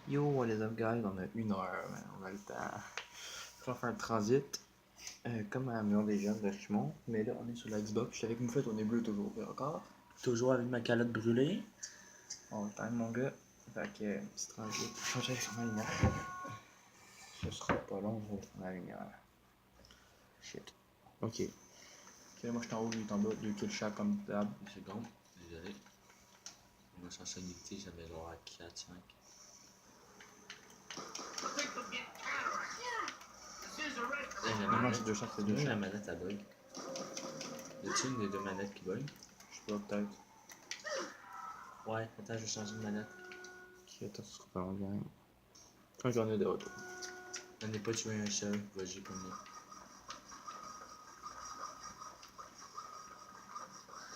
Yo, what is up, guys? On a 1 heure, man. On a le temps. On va faire un transit. Comme à la maison des jeunes de Richmond. Mais là, on est sur la Xbox. Je suis avec Moufette, on est bleu toujours. Et encore. Toujours avec ma calotte brûlée. On va time, mon gars. Fait que, petit transit. Changer sur ma lumière. Ce sera pas long, je vais sur la lumière. Shit. Ok. Ok, moi je suis en haut, lui il est en bas. 2 kills chaque comme d'hab. Une seconde, désolé. Moi, sans sonalité, j'avais genre à 4, 5. Non, c'est 2 chaque, c'est 2 La chaque. manette à bug. Y a-t-il une des deux manettes qui bug? Je sais pas, peut-être. Ouais, attends, je vais changer de manette. Ok, attends, ce sera pas long, gang. Quand j'en ai de retour. J'en ai pas tué un seul, vas-y pour moi.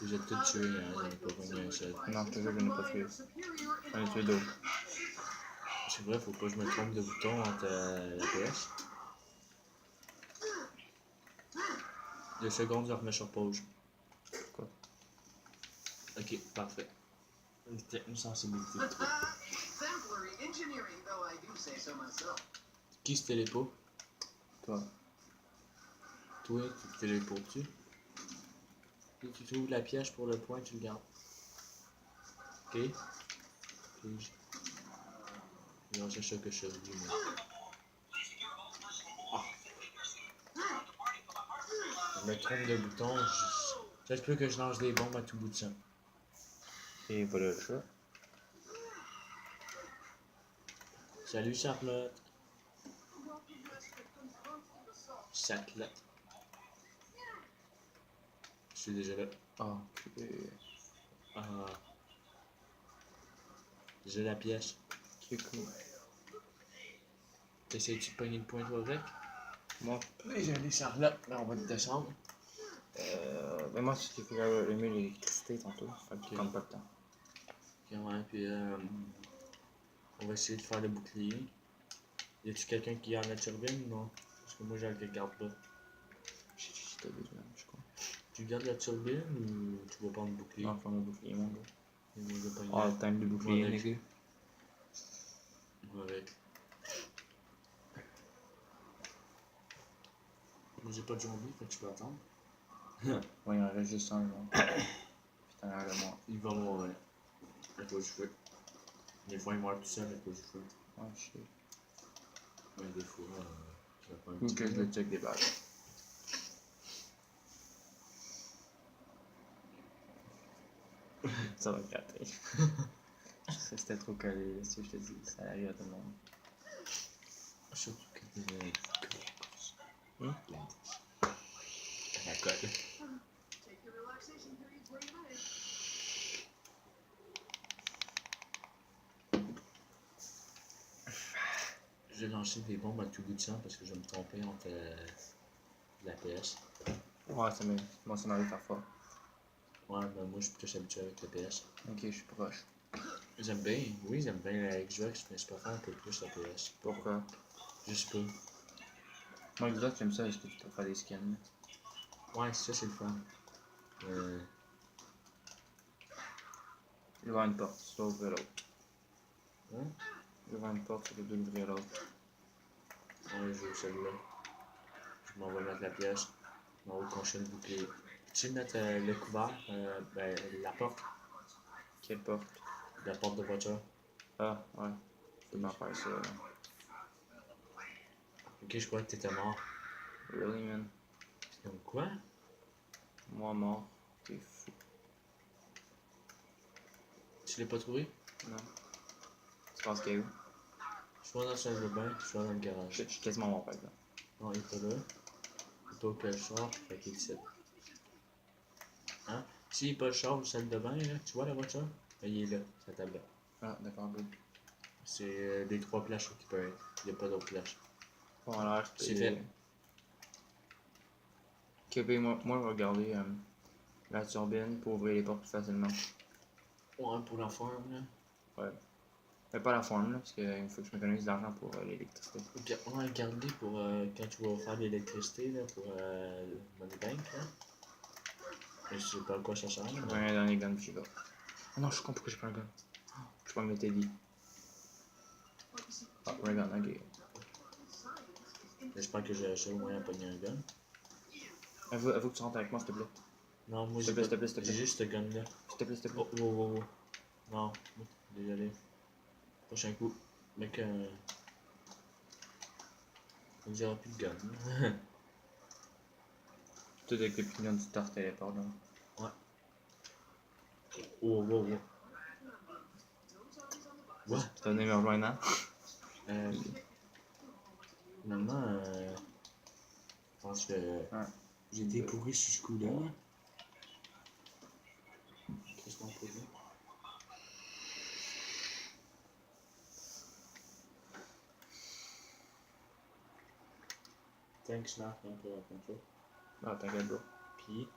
J'ai tout tué, hein, j'en ai pas pogné un seul. Non, je te jure, je n'ai pas tué. J'en ai tué 2. C'est vrai, faut pas que je me trompe de bouton entre la PS. 2 secondes, je remets sur pause. Quoi? Ok, parfait. Une sensibilité. Qui se téléport? Toi. Toi, tu te téléportes-tu? Et tu trouves la piège pour le point, tu le gardes. Ok? Puis, non, c'est ça que je dis, moi. Ah. Je me trompe de bouton, ça se peut que je lance des bombes à tout bout de champ. Et voilà le chat. Salut Charlotte. Charlotte. Je suis déjà là. Ah, ok. Ah. J'ai la pièce. Ok, cool. T'essayes-tu de pogner le point toi avec? Moi, Oui, j'ai les Charlotte, mais on va te descendre. mais moi, c'est qu'il faut allumer l'électricité tantôt. Fait que Ok. comme pas de temps. Ok, ouais, puis on va essayer de faire le bouclier. Y a-tu quelqu'un qui garde la turbine? Non. Parce que moi, je le garde pas. J'ai t'as besoin, je crois. Tu gardes la turbine ou tu vas prendre le bouclier? Non, faut le bouclier, mon gars. Et moi, je vais pas y Ah, aller. le time de bouclier, les gars. Moi avec. Moi, j'ai pas de zombie, fait que je peux attendre. Ouais, il en reste juste un, genre. Puis t'en as le moins. Il va mourir. À cause du feu. Des fois, il meurt tout seul à cause du feu. Ouais, je sais. Mais des fois, je vais pas un Ou petit que peu. je le check des balles. Ça va gratter. C'était trop collé, là, si je te dis. Ça arrive à tout le monde. Surtout que t'es Hum? la colle. J'ai lancé des bombes à tout bout de champ parce que je me trompais entre la PS. Ouais, moi, ça m'arrive parfois. Ouais, mais moi, je suis plus habitué avec la PS. Ok, je suis proche. J'aime bien, oui, j'aime bien la Xbox, mais je préfère un peu plus la PS. Pourquoi? Je sais pas. Moi, Xbox, j'aime ça, est-ce que tu peux faire des skins? Ouais, ça, c'est le fun. Il y a une porte, tu dois ouvrir l'autre. Hein? Il y a une porte, tu dois ouvrir l'autre. Ouais, je joue celui-là. Je m'en vais mettre la pièce. Je m'en vais concher le bouclier. Tu veux mettre le couvert, ben, la porte Quelle porte? de voiture. Ah, ouais. Je peux pas faire ça, là. Ok, je crois que t'étais mort. Really, man? Comme quoi? Moi, mort. T'es fou. Tu l'as pas trouvé? Non. Tu penses qu'il est où? Soit dans la salle de bain, soit dans le garage. Je suis quasiment mort, par exemple. Non, il est pas là. Il faut que je sorte, fait qu'il est ici. Hein? S'il n'est pas le char ou salle de bain, là, tu vois la voiture? Ben, il est là, sa tablette. Ah, d'accord, good. C'est les 3 plages qui peuvent être. Il n'y a pas d'autres plages. Bon, alors, C'est fait. Ok, ben, moi, je vais regarder la turbine pour ouvrir les portes plus facilement. Ouais, pour la forme, là. Ouais. Mais pas la forme, là, parce qu'il faut que je m'économise de l'argent pour l'électricité. Ok, on va regarder pour quand tu vas faire de l'électricité, là, pour Money Bank, là. Je sais pas à quoi ça sert, Je mais... prends un dernier gun, puis j'y vais. Oh non, je suis con, pourquoi j'ai pas un gun? Je peux pas me mettre dit. Ah, ray gun, ok. J'espère que j'ai le seul moyen de pogner un gun. Avoue que tu rentres avec moi, s'il te plaît. Non, moi S'il j'ai te plaît, pas... s'il te plaît, s'il te J'ai plaît. juste ce gun-là. S'il te plaît, s'il te plaît. Oh, wow, wow, wow. Non, désolé. Prochain coup. Mec, on dira plus de gun. Tout avec les pignons du Star Teleport, là. Ouais. Oh, wow, wow. What? Tu vas venir me rejoindre, hein? Finalement, je pense que Ouais. j'ai été pourri sur ce coup-là. Qu'est-ce qu'on peut dire? Thanks, Marc, hein, pour la contrôle. Ah, t'inquiète, bro. Puis,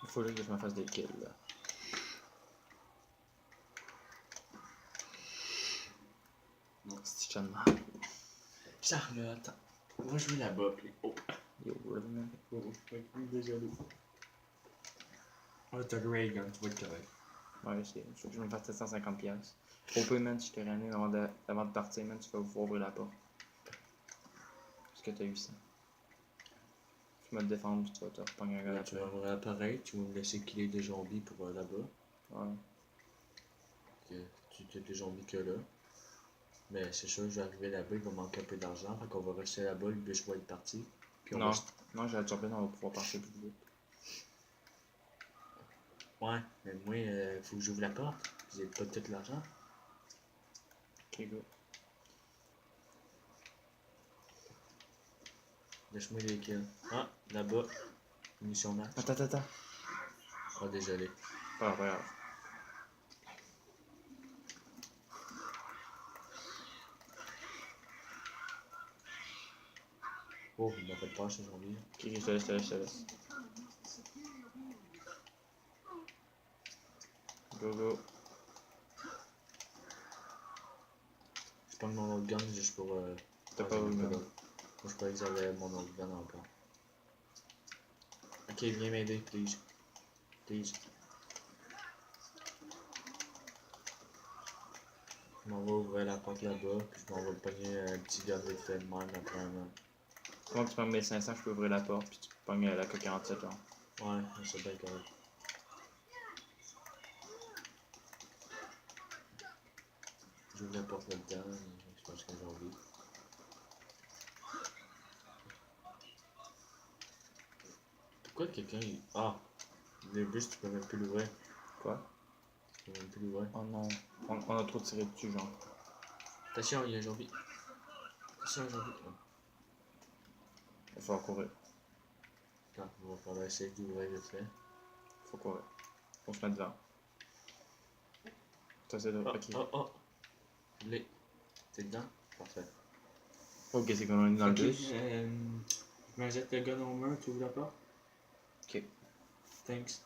Il faut juste que je me fasse des kills, là. non. Si je te demande. Charlotte, on va jouer là-bas, puis... Oh, Yo, really, man. oh, oui, désolé. Oh, t'as le ray gun, tu vas être correct. Ouais, je sais. Il faut que je me fasse 750 piastres. Au peu, man, je t'ai ramené avant de partir, man, tu vas pouvoir ouvrir la porte. Parce que t'as eu ça. Tu vas te défendre, puis tu vas te repogner un gars Là, là tu vas avoir l'appareil, tu vas me laisser killer des zombies pour là-bas. Ouais. Que tu tues des zombies que là. Mais c'est sûr, je vais arriver là-bas, il va manquer un peu d'argent, fait qu'on va rester là-bas, le bus va être parti. Puis on Non, va... non, j'ai la turbine, on va pouvoir partir plus vite. Ouais, mais moi, faut que j'ouvre la porte. Vous n'avez pas tout l'argent. Ok, go. Laisse-moi les kills. Ah, là-bas. Munition max. Attends. Oh, désolé. Pas grave. Oh, il m'a fait peur ce zombie. Ok, je te laisse. Go. Je prends mon autre gun juste pour... T'as pas j'en ai eu, man. d'autre. Moi, je croyais que j'avais mon autre gun encore. Ok, viens m'aider, please. Please. Je m'en vais ouvrir la porte là-bas, puis je m'en vais pogner un petit gun vite fait de même après un an. Avant que tu prennes mes 500, je peux ouvrir la porte, puis tu peux pogner la K-47, genre. Ouais, c'est bien correct. J'ouvre la porte là-dedans, je pense que j'ai envie. Pourquoi quelqu'un... Ah! Le bus, tu peux même plus l'ouvrir. Quoi? Tu peux même plus l'ouvrir. Oh non. On a trop tiré dessus, genre. Attention, il y a un zombie. Attention, un zombie. Il va falloir courir. Attends, on va falloir essayer d'ouvrir vite fait. Faut courir. Faut se mettre devant. T'essaies de... Ok. Oh! Les... T'es dedans? Parfait. Ok, c'est qu'on est dans le bus. Je me jette le gun au mur, tu ouvres la porte? Ok. Thanks.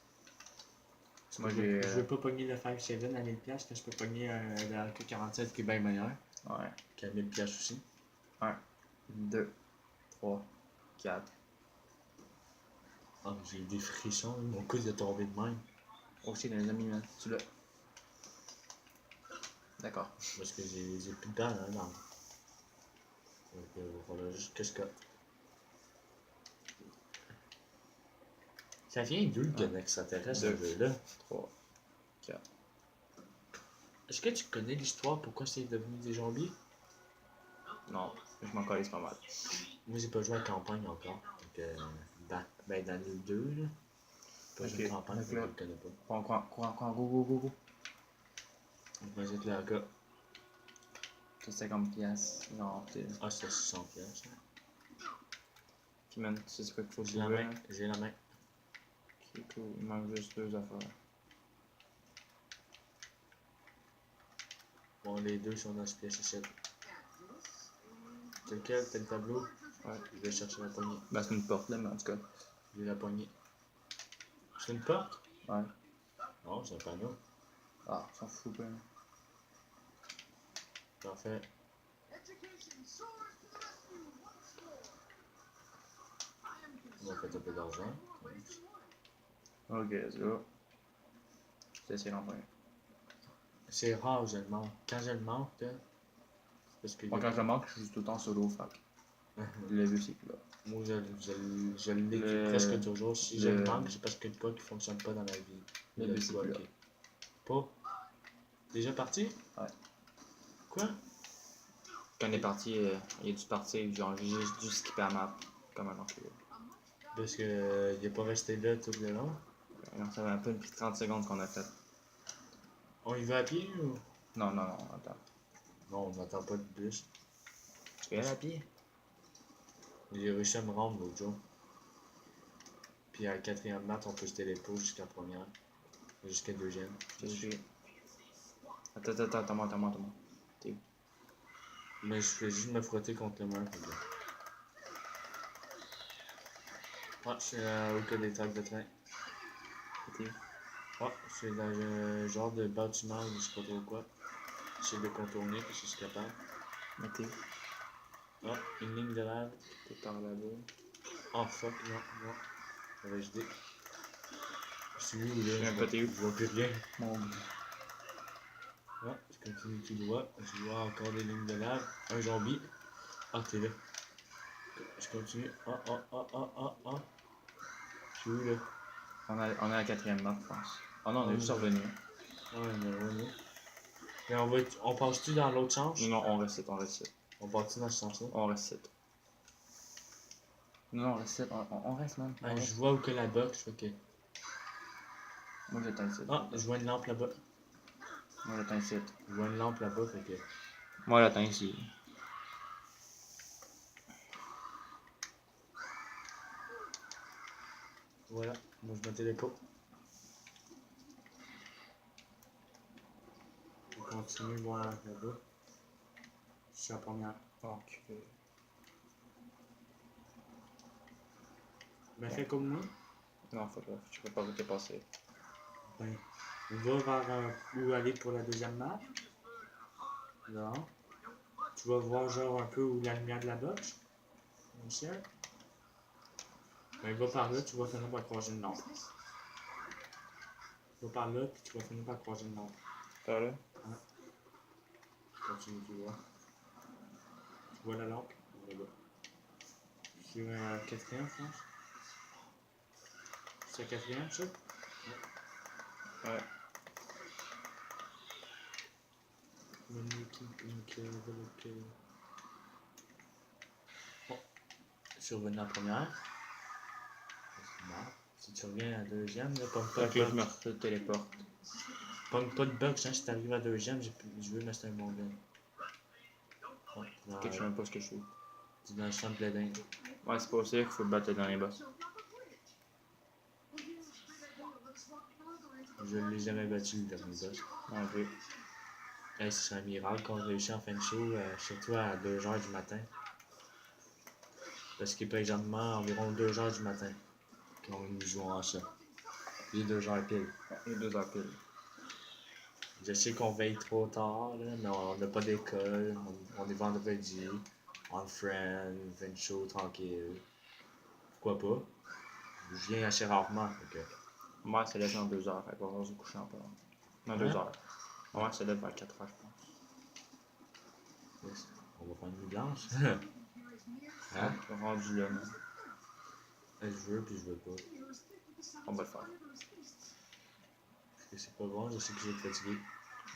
Moi, Je veux pas pogner le 5-7 à 1000$, que je peux pogner la K-47 qui est bien meilleure. Ouais. Qui a 1000$ aussi. 1, 2, 3, 4. Ah, j'ai eu des frissons, mon coude est tombé de même. Aussi, les amis, man. Tu l'as. D'accord. Parce que j'ai plus de balles, hein, dans. Donc, voilà, juste que je cote. Ça vient d'où le gun extraterrestre, ce jeu-là? 3, 4. Est-ce que tu connais l'histoire pourquoi c'est devenu des zombies? Non, je m'en calisse pas mal. Moi, j'ai pas joué à la campagne encore. Donc, ben, dans le 2, là. Pas joué à la campagne, donc je là, le connais pas. Cours, go. Donc, vas-y, le gars. C'est 50 piastres, genre, t'es... Ah, c'est 600$. Puis man, tu sais c'est quoi qu'il faut J'ai la trouver, main, hein? j'ai la main. Ok, cool. Il manque juste 2 affaires. Bon, les deux sont dans ce pièce ici. C'est lequel? T'as le tableau? Ouais. Je vais chercher la poignée. Ben, c'est une porte, là, mais en tout cas. J'ai la poignée. C'est une porte? Ouais. Non, c'est un panneau. Ah, s'en fout, ben. Parfait. On va faire un peu d'argent. Ok, let's go. Je vais essayer l'en premier. C'est rare, je le manque. Quand je le manque, là, c'est parce que. Moi, quand je le manque, je suis tout le temps solo, fait. Le but, c'est que là. Moi, je l'ai Le- presque toujours. Si je le le- manque, c'est parce que le quoi qui fonctionne pas dans ma vie. Le Le but, c'est quoi, que là. ok. Pas? Déjà parti? Ouais. Quoi? Quand on est parti, il a dû partir, genre, j'ai juste dû skipper la map. Comme un enculé. Parce que il est pas resté là tout le long. Non, ça va un peu depuis 30 secondes qu'on a fait. On y va à pied ou? Non, attends. Non, on n'attend pas de bus. Tu peux y aller à pied? J'ai réussi à me rendre l'autre jour. Puis à la quatrième map, on peut se télépo jusqu'à première. Jusqu'à deuxième. Je suis. Attends-moi. T'es où? Mais je fais juste me frotter contre le mur. fait que- Ah, je suis au cas des tracks de train. T'es où? Ah, je suis dans un genre de bâtiment, je sais pas trop quoi. J'essaie de contourner parce que je suis capable. Mais t'es où? Ah, une ligne de lave. T'es par là-bas. Oh fuck, non. J'avais idée. Je suis où là? Un peu, t'es où? Je vois plus rien. Mon dieu. Ah, je continue tout droit. Je vois encore des lignes de lave. Un zombie. Ah, t'es là. Je continue. Ah. Je suis où là? On est à la quatrième map, je pense. Oh non, on est juste revenu. Ah, on est revenu. Mais on passe-tu dans l'autre sens? Non, on reste. On part-tu dans ce sens-là? On reste. Non, on reste, on reste, man. Ah, je vois où que la box, fait que. Moi, j'attends ici. Ah, je vois une lampe là-bas. Moi, j'attends ici. Je vois une lampe là-bas, fait que. Moi, j'attends ici. Voilà, moi je me télépo. On continue voir là-bas. Je suis à première. Enculé. Ben fais comme nous. Non, faut pas. Je peux pas vous dépasser. Ben, va vers où aller pour la deuxième map. Là. Tu vas voir genre un peu où la lumière de la box. Mon ciel. Ben va par là, tu vas finir par croiser une lampe. Va par là, puis tu vas finir par croiser une lampe. Par là? Continue, tu vois. Tu vois la lampe? Là-bas. Sur un quatrième, je pense. C'est un quatrième, ça? Ouais. Bon. Je suis revenu en première. Si tu reviens à la deuxième, là, pogne pas Fait de que là, je bug. me téléporte. Pogne pas de bug, si t'arrives à la deuxième, je veux mais c'est un bon gun. Ouais, Ok, je sais même pas ce que je suis. c'est dans le champ de bledin. Ouais, c'est pas ça qu'il faut battre le dernier boss. Je l'ai jamais battu le dernier boss. Non plus. Hey, ce serait un miracle qu'on réussit en fin de show, surtout à 2h du matin. Parce qu'il est présentement environ 2h du matin quand nous jouons à ça. Il est 2h pile. Il est 2h pile. Je sais qu'on veille trop tard, là, mais on n'a pas d'école, on est vendredi, on friend, fin de show, tranquille. Pourquoi pas? Je viens assez rarement, fait que... Moi, c'est lève dans 2h, fait qu'on va se coucher en peu. Dans Hein? 2h. Moi, c'est lève vers 4h, je pense. Yes. On va prendre une nuit blanche. Hein? Je suis rendu là, man. Je veux puis je veux pas. On va le faire. Parce que c'est pas bon, je sais que je vais être fatigué.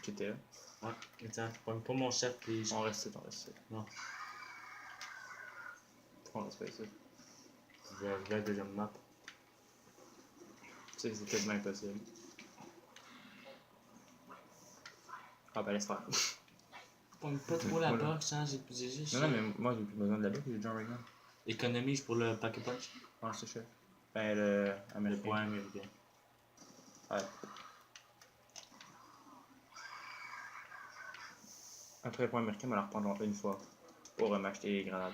Tu étais là? Ouais, attends, pogne pas mon chef, please. On reste ici. Non. Pourquoi on reste pas ici? Je vais arriver à la deuxième map. Tu sais que c'est tellement impossible. Ah ben laisse faire. Pogne pas trop la Voilà. box, hein, j'ai juste... Non, mais moi j'ai plus besoin de la box, j'ai déjà un gun. Économise pour le packet punch. Ouais, c'est cher. Ben le Le américain. point américain. Ouais. Après le point américain, on va la reprendre genre une fois pour m'acheter les grenades.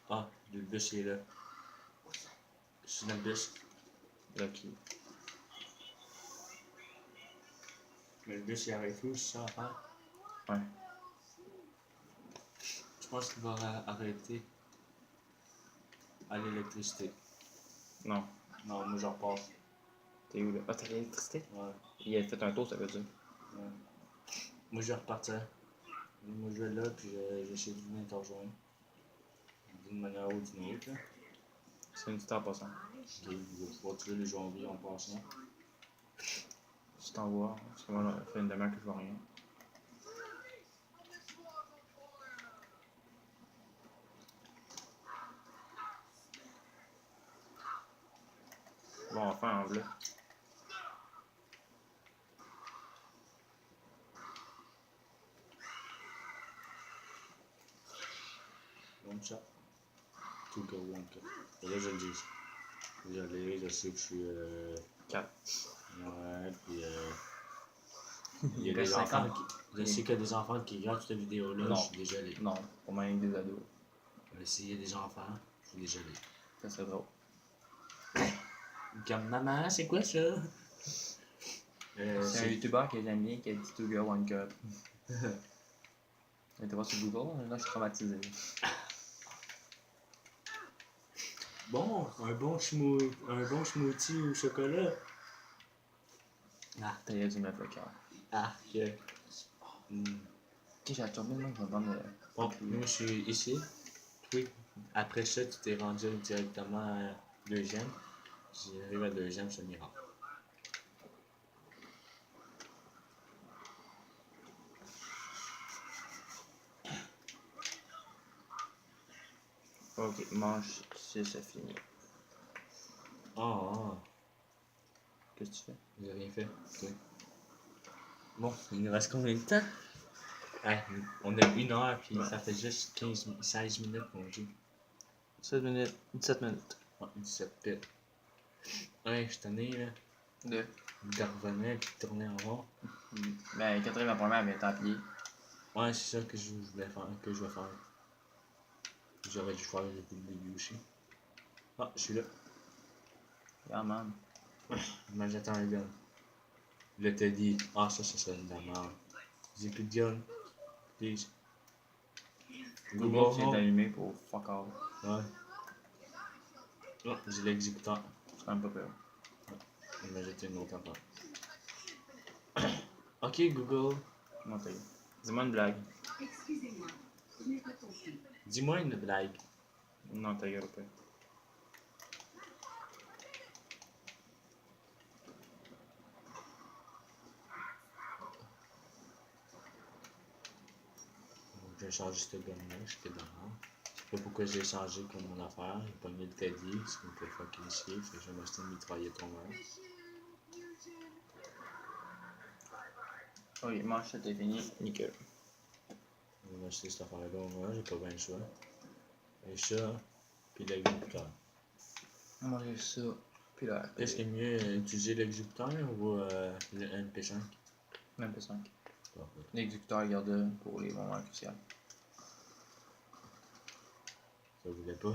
Ah, le bus il est là. Je suis dans le bus. Lucky. Mais le bus il arrête où, c'est ça à faire? Ouais. Je pense qu'il va arrêter. à l'électricité. Non. Non, moi je repasse. T'es où là? Ah, t'as l'électricité? Ouais. Il a fait un tour, ça veut dire. Ouais. Moi je vais repartir. Moi je vais là, puis j'essaie de venir te rejoindre. D'une manière ou d'une autre. Là. C'est une petite en passant. Ok, je vais pouvoir tuer les zombies en passant. Tu t'envoies, parce que moi, là, ça fait une demi-heure que je vois rien. Bon, enfin, en bleu. One shot. Two kill, one kill. Et là je le dis. Désolé, je sais que je suis. 4. Ouais, puis il y Il a des reste enfants 50. qui. Je sais qu'il y a des enfants qui regardent cette vidéo-là, Non. je suis désolé. Non, pour moi, il y a des ados. Mais s'il y a des enfants, je suis désolé. Ça serait drôle. Comme maman, c'est quoi ça? C'est un youtubeur que j'aime bien qui a dit 2 girls, 1 cup. Il était pas sur Google, là je suis traumatisé. Bon, un bon smoothie au chocolat. Ah, T'as dû mettre le cœur. ah, que. Hmm. Ok, j'ai la turbine, là, je vais prendre le. Bon, moi je suis ici. Oui. Après ça, tu t'es rendu directement à deuxième. Si j'arrive à deuxième, c'est un miracle. Ok, mange 6, c'est fini. Ah, Qu'est-ce que tu fais? j'ai rien fait. Okay. Bon, il nous reste combien de temps? Ah, on a 1 heure, puis ça fait juste 16 minutes qu'on joue. 7 minutes, 17 minutes. Ouais, 17 pile. Ouais, je suis tanné, là. De. De revenir puis de tourner en rond. Ben, Catherine, la première, elle est à pied. Ouais, c'est ça que je voulais faire, que je vais faire. J'aurais dû faire depuis le début aussi. Ah, je suis là. Yeah, man. Mais j'attends un gun. Là, t'as dit, ah, ça serait de la merde. J'ai plus de gun. Please. Google vient d'allumer pour fuck off. Ouais. Oh, j'ai l'exécuteur. C'est quand même pas peur. Il m'a jeté une autre affaire. Ok, Google. Non, t'as eu. Dis-moi une blague. Excusez-moi, je n'ai pas compris. Dis-moi une blague. Non, ta gueule, pas. Je vais changer ce gun-là, j'étais dedans. Je sais pas pourquoi j'ai changé comme mon affaire. J'ai pogné le Teddy, parce qu'il me fait fucking chier. Fait que je vais m'acheter une mitraillette en main. Ok, mange ça, t'es fini. Nickel. Je vais m'acheter cette affaire-là au moins, j'ai pas bien le choix. Et ça, puis l'exécuteur. Manger ça. Puis là, Est-ce qu'il est mieux utiliser l'exécuteur ou le MP5? même pas 5. Parfait. L'exécuteur garde pour les moments cruciaux. Ça voulait pas.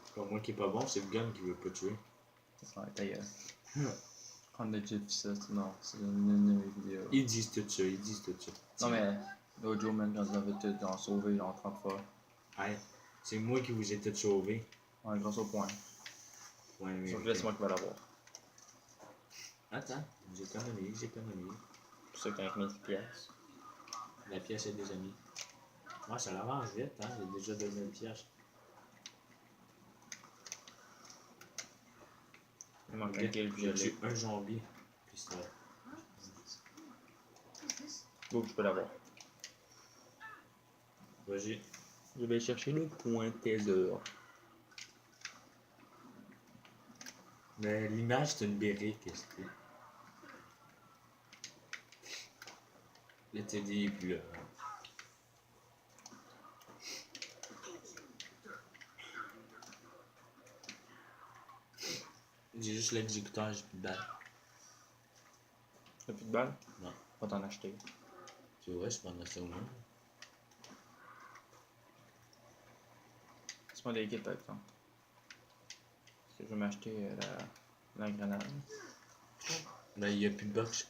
C'est pas moi qui est pas bon, c'est le gun qui veut pas tuer. Ouais, ta gueule. On a déjà vu ça, non, c'est une de mes vidéos. Ils disent tout ça, ils disent tout ça. Non, mais l'autre jour, même quand ils avaient tout genre, sauvé, genre 30 fois. Hey, c'est moi qui vous ai tout sauvé. Ouais, grâce au point. Ouais, mais. Sauf que là, c'est moi qui vais l'avoir. Attends, j'ai économisé, j'ai économisé. Pour ça, 15 000 pièces. La pièce est déjà mise. Ouais, ça l'avance vite, hein, j'ai déjà 2000 pièces. Il manque un kill, puis je J'ai l'ai. tué un zombie. Puis ça. Go, je peux l'avoir. Vas-y. Je vais chercher le point trésor. Mais l'image, c'est une bérée, qu'est-ce que c'est? Le Teddy est plus là. J'ai juste l'exécuteur, j'ai plus de balles. T'as plus de balles? Non. Va t'en acheter. C'est vrai, je peux en acheter au moins. C'est pas des kits, par exemple. Parce que je vais m'acheter la grenade. Ben, il y a plus de box.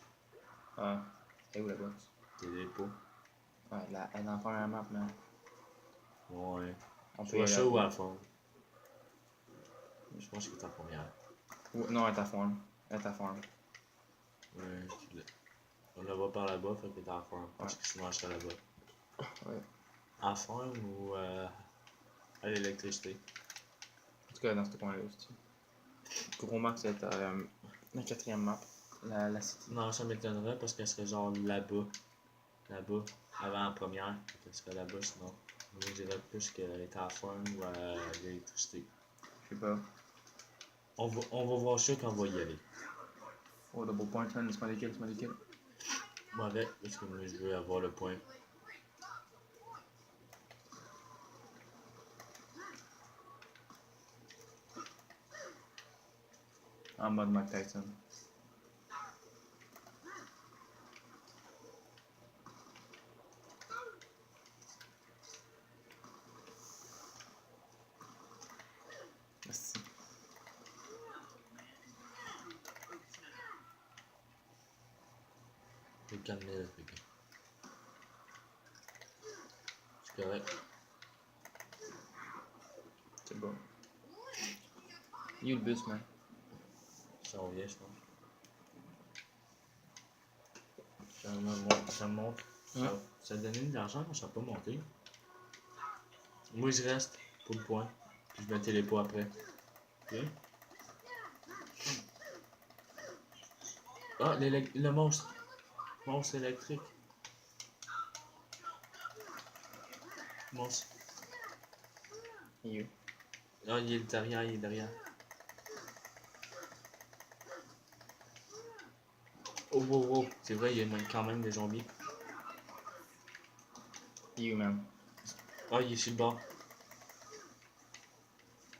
Ah, c'est où la box? C'est des pots. Ouais, elle en fait un map, man. Ouais. On peut y Soit aller. ça ou à la forme. Je pense que t'es en première. Non, elle est à forme. Elle est à forme. Ouais, on la va par là-bas, fait que t'es à la forme. Parce Ouais. que sinon, je serais là-bas. Ouais. À la forme ou à l'électricité? En tout cas, dans ce coin-là aussi. Gros Max est à la 4e map. La City. Non, ça m'étonnerait parce qu'elle serait genre là-bas. Là-bas. Avant la première. Elle serait là-bas sinon. Je dirais plus qu'elle est à la forme ou à l'électricité. Je sais pas. On va voir ça quand on va y aller. Oh, double point, man. Laisse-moi des kills, laisse-moi des kills. Moi avec, parce que moi je veux avoir le point. En mode Mike Tyson. Merci. J'ai 4000 fait que. C'est correct. C'est bon. Il est où le bus, man? Ça revient, je pense. Ça monte. Ouais. Ça donnait de l'argent, mais ça n'a pas monté. Moi je reste pour le point. Puis je mets les pots après. Ok? Ah, le monstre. Monstre électrique. Monstre. Il est où? Ah, il est derrière, il est derrière. Oh, oh, oh. C'est vrai, il y a quand même des zombies. Il est où, man? Ah, il est sur le bord.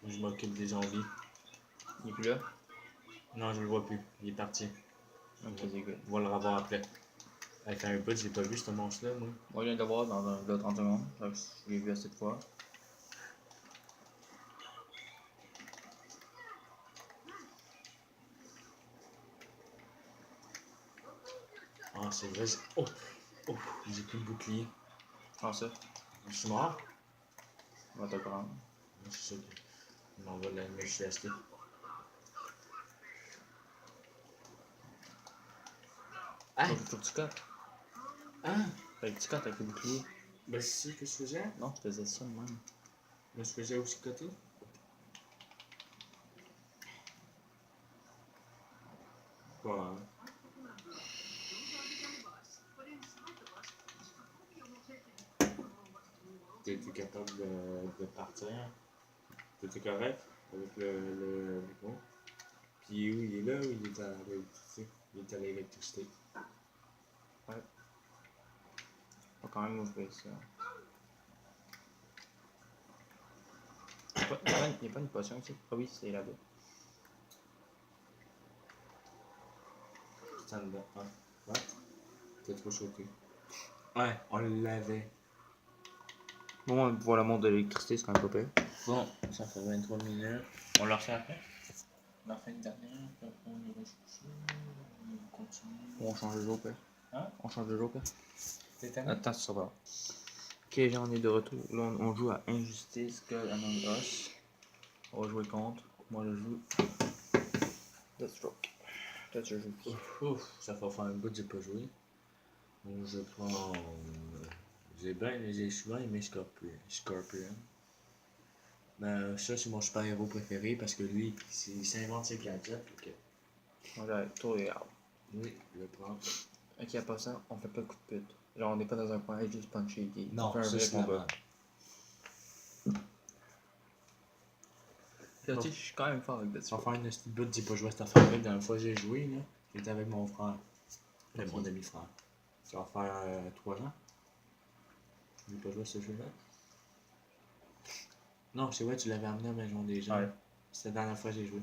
Je m'occupe des zombies. Il est plus là? Non, je le vois plus. Il est parti. Ok, c'est good. On va le revoir après. Avec un bout, j'ai pas vu ce monstre-là, moi. Moi, je viens de le voir dans le 30 secondes. Donc, je l'ai vu assez de fois. Ah, c'est vrai. Oh! Oh! J'ai plus de bouclier. Comment ça? Je suis mort? On va te prendre. C'est ça que. Il m'envoie la MHST. Ah! Faut que tu cotes. Ah! Fait que tu cotes avec le bouclier. Ben, c'est ce que je faisais. Non, tu faisais ça de même. Ben, je faisais aussi côté. Quoi, hein? T'es capable de partir? T'étais correct avec le micro? Puis où il est là ou il est à l'électricité? Il est à l'électricité. Ouais. Faut quand même ouvrir ça. Il n'y a pas une potion ici? Ah oui, c'est là-bas. C'est en dedans. Ouais. What? T'es trop choqué. Ouais, on l'avait. Bon, voir le monde de l'électricité, c'est quand même pas pire. Bon, ça fait 23 minutes. On le refait après? On leur fait une dernière, puis après on ira chercher, on continue. Ou on change de jour, père. Hein? On change de jour, père. T'es tanné? Attends, ça va. Ok, j'en ai de retour. Là, on joue à Injustice, God Among Us. On va jouer contre. Moi, je joue Deathstroke. Peut-être que je joue qui? Ouf, ça va faire un bout que j'ai pas joué. Donc je prends. J'ai souvent aimé Scorpion. Mais ça, c'est mon super-héros préféré parce que lui, il s'invente ses gadgets. Ok. On va tour des arbres. Oui, je le prends. Ok, à part ça, on fait pas de coup de pute. Genre, on n'est pas dans un coin, juste puncher des. Non, on fait un ça vrai c'est la combat. merde. Puis là, tu sais, je suis quand même fort avec Ça va Deathstroke. faire une petite bout, j'ai pas joué à cette affaire-là. La dernière fois que j'ai joué, là, j'étais avec mon frère. Ok. Mon demi-frère. Ça va faire 3 ans. J'ai pas joué à ce jeu-là. Non, c'est vrai, tu l'avais amené à la maison des gens. Ouais. C'était la dernière fois que j'ai joué.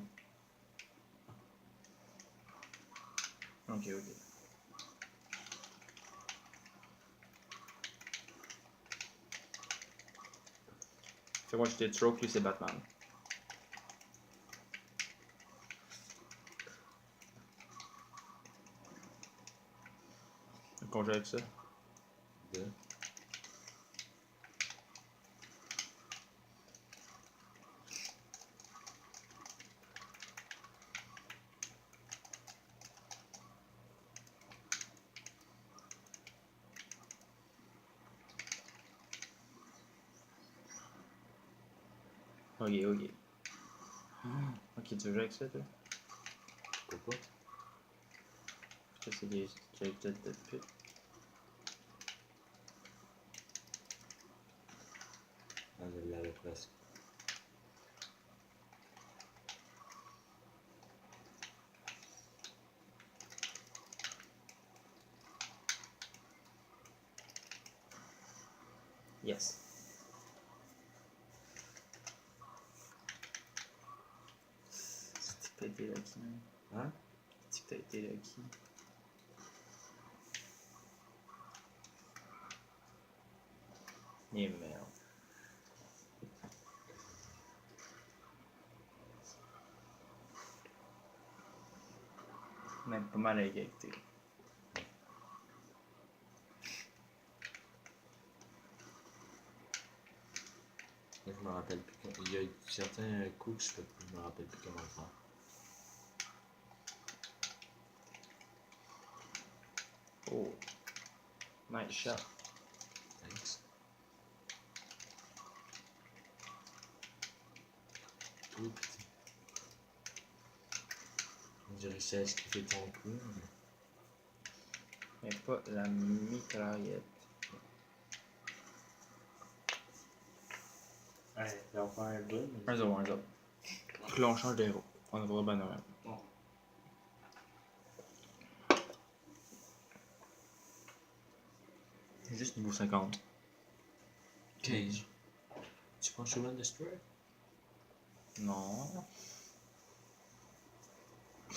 Ok. Fait moi, j'étais Deathstroke, lui, c'est Batman. Donc, on joue avec ça. 2. Ok. Ok, tu veux jouer avec ça, toi? Pourquoi pas? Parce que c'est des têtes de pute. Ah, je l'avais presque. Yes. C'est que t'as été lucky, man. Hein? C'est que t'as été lucky. Et merde. Même pas mal à égalité. Là, je me rappelle plus. Il y a certains coups que je fais plus, je me rappelle plus comment le faire. Oh. Nice shot. Thanks. Tout petit. J'ai réussi à esquiver ton coup, Mais pas la mitraillette. Ouais, on va faire un bleu, mais... 1-0. Puis là, on change de héros. On devrait bien avoir. Bon. Juste niveau 50. 15. Tu prends Shogun Destroy? Non.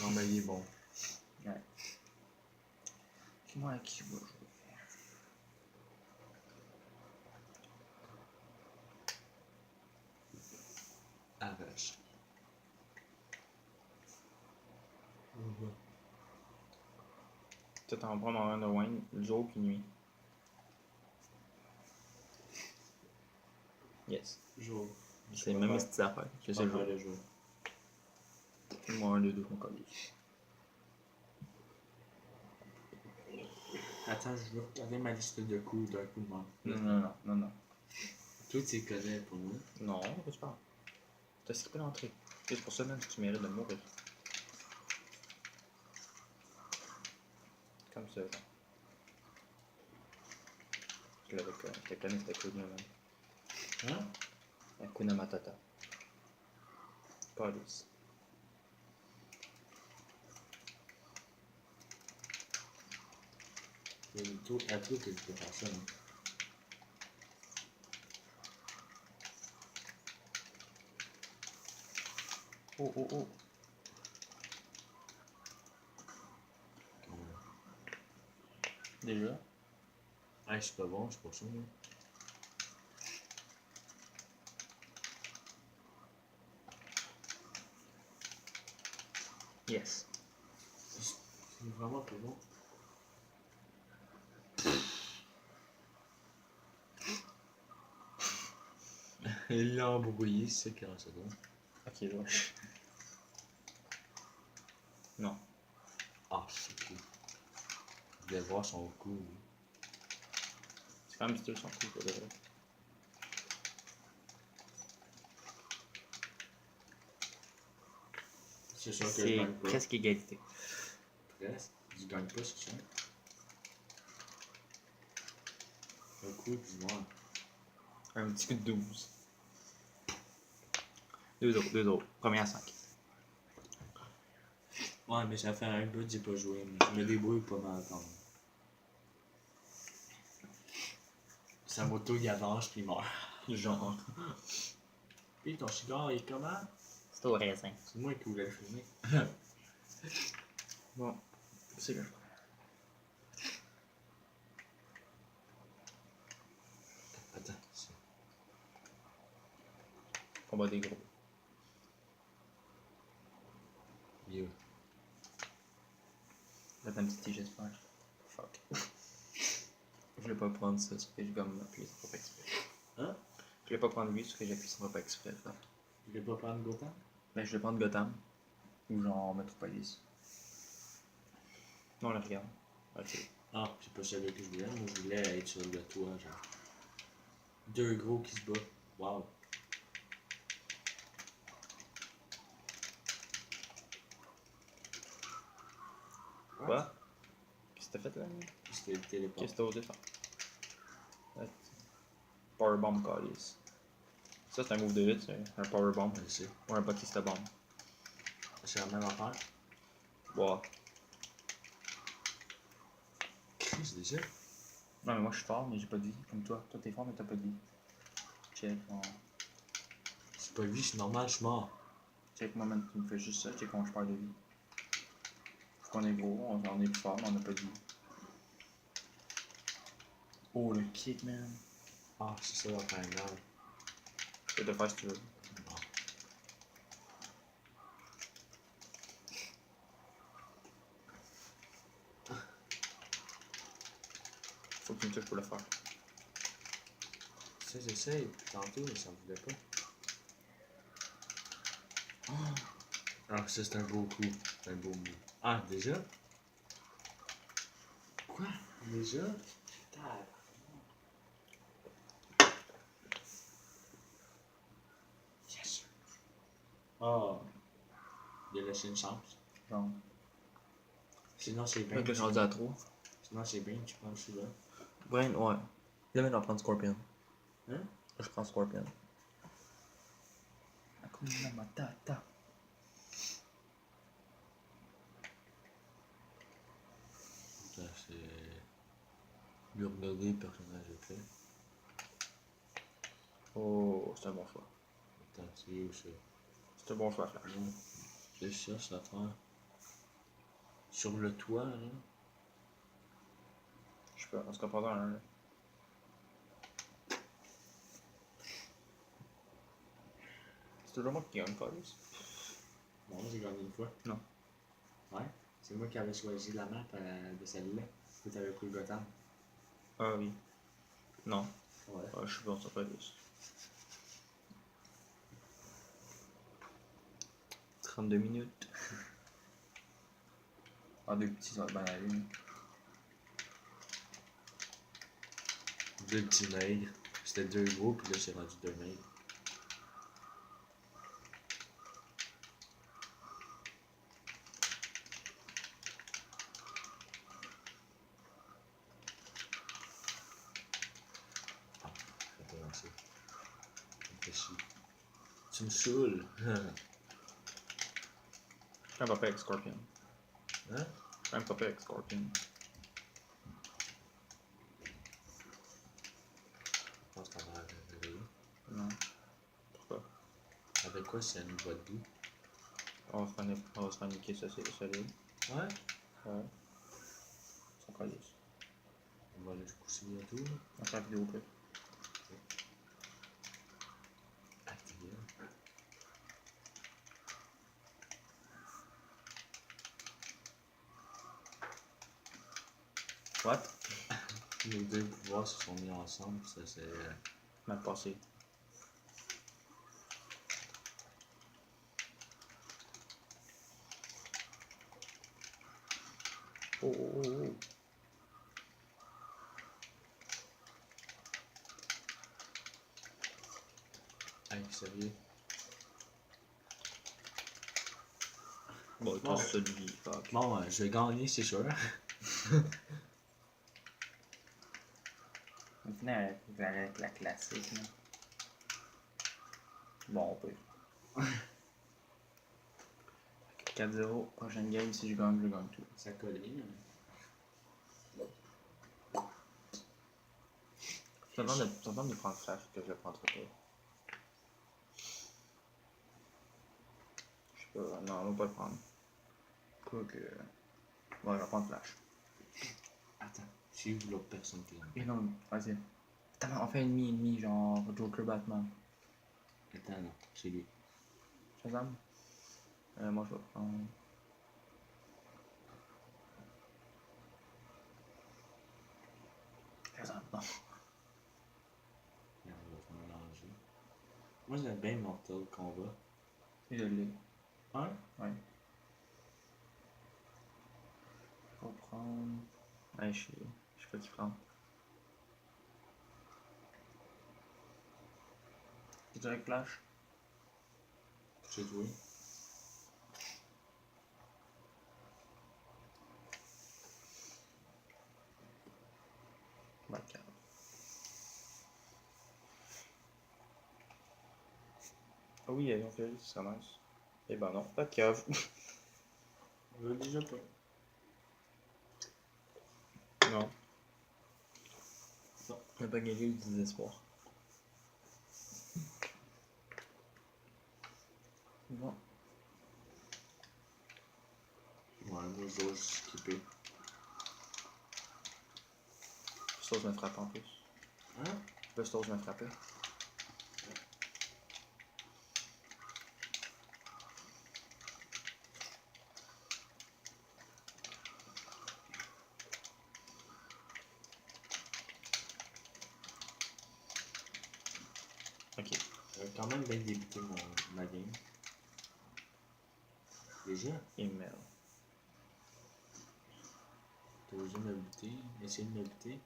Non, mais il est bon. Ouais. Moi, à qui je vais jouer? Arrache. Tu t'en prends dans un de Wayne, jour puis nuit. Yes. Jour. C'est même mes petites affaires. Je sais Pas le le jour. Moi, 1, 2, 2, on colle. Attends, je veux regarder ma liste de coups d'un coup de main. Non. Toi, tu les connais pour moi. Non, c'est pas grave. T'as skippé l'entrée. C'est pour ça même que tu mérites de mourir. Comme ça, genre. Je te connais, c'était Kuna, man. Hein? Hakuna Matata. Police. Il y a une tour à toi que tu peux faire ça, non? Oh. Déjà? Ah, je suis pas bon, c'est pour ça, moi. Yes. C'est vraiment pas bon. Il l'a embrouillé, c'est 40 secondes. Ok, je vois. Non. Ah, c'est cool. Je voulais voir son coup. C'est quand même stylé son coup, pour de vrai. C'est sûr que je C'est gagne pas. presque égalité. Presque. Je gagne pas, c'est sûr. Un coup du noir. Un petit coup de 12. 2 autres. Premier à 5. Ouais, mais ça fait un bout que j'ai pas joué. Mais je me débrouille pas mal quand même. Sa moto, il avance puis il meurt. Genre. Puis ton cigare, il est comment? C'est au raisin. C'est moi qui voulais le fumer. Bon. C'est le Attends, c'est... combat des gros. Yo. Là, t'as un petit j'espère. Fuck. Je voulais pas prendre ça, parce que je gomme appuyer sur pas exprès. Hein? Je voulais pas prendre lui, parce que j'appuie sur pas exprès. Ça. Tu voulais pas prendre Gotham? Ben, je vais prendre Gotham. Ou genre Metropolis. Non, là, regarde. Ok. Ah, c'est pas celui que je voulais. Moi, je voulais être sur le toit, genre. Deux gros qui se battent. Wow. t'as fait là? C'était le téléport. Qu'est-ce que t'as osé faire? Powerbomb Callis. Ça, c'est un move de hit, c'est un Powerbomb. Je sais. Ou un Batista Bomb. C'est la même affaire. Wow. Chris, déjà. Non, mais moi, je suis fort, mais j'ai pas de vie. Comme toi. Toi, t'es fort, mais t'as pas de vie. Check. C'est pas lui, je suis normal, je suis mort. Check, moi, man, tu me fais juste ça. Check comment je perds de vie. Faut qu'on est gros, on est plus fort, mais on a pas de vie. Oh, le kick, man. Ah, c'est ça, la finale. Je peux te faire si tu veux. Non. Faut que tu me touches pour le faire. Ça, j'essaye depuis tantôt, mais ça me voulait pas. Ah, ça, c'est un beau coup. C'est un beau move. Ah, déjà? Quoi? Déjà? Tac. Yes! Oh. Il a laissé une chance. Genre. Sinon, c'est bien. Là, je suis rendu à 3. Sinon, c'est bien, tu prends celui-là. Brain, ouais. Là, maintenant, on va prendre Scorpion. Hein? Là, je prends Scorpion. Hakuna Matata. Ça, c'est. Lui regarder le personnage est fait. Oh, c'est un bon choix. Attends, c'est où ça? C'est un bon choix, Flash. Je cherche l'affaire. Sur le toit, là. Je sais pas, on se comprend dans un. C'est toujours moi qui gagne, Callis. Bon, j'ai gagné une fois. Non. Ouais. C'est moi qui avais choisi la map de celle-là. Tu t'avais pris Gotham. Ah oui. Non. Ouais. Ah, je suis bon sur Callis. 32 minutes. Ah, deux petits, ça va bien aller. Deux petits maigres. C'était deux gros, puis là, c'est rendu deux maigres. Ah, ça fait lancer. Ça me fait chier. Tu me saoules. Je suis un papa avec Scorpion. Hein? Je suis un papa avec Scorpion. Je pense que t'en as réveillé. Non. Pourquoi? Avec quoi, c'est une boîte d'où? On va se faire niquer, ça c'est solide. Ouais. Ouais. Sans Callis. On va aller se coucher bientôt, là. On fait la vidéo après. Activer. What? Les deux pouvoirs se sont mis ensemble, ça c'est. Mal passé. Oh, oh, oh, oh. Hey, sérieux. Bon, toi, c'est celui. Fuck. Bon, je vais gagner, c'est sûr. On finit avec la classique. Là. Bon, on peut. 4-0, prochaine game, si je gagne tout. Ça colle bien. Ça demande de prendre Flash que je le prendrai pas. Je sais pas, non, on va pas le prendre. Quoi que. Ouais, je vais prendre Flash. Attends, c'est où l'autre personne qui l'a? Et non, vas-y. Attends, on fait ennemi, genre Joker Batman. Attends, non, c'est lui. Shazam? Moi je vais prendre. Shazam, non. On va se mélanger. Moi, j'aime bien Mortal Kombat. Et je l'ai. Ouais? Ouais. On va prendre. Ouais, je sais pas qui prendre. Je dirais Flash. C'est toi. Ah oui, ils ont fait ça, c'est nice. Eh ben non, pas de cave. Je veux déjà pas. Non. Non. On n'a pas gagné le désespoir. Non. Ouais, moi je dois skipper. Stose me frappe en plus. Hein? Le Stose me frappait. Ok. J'avais quand même bien débuté ma game. Déjà, Email. t'as osé me buter, essayer de me buter.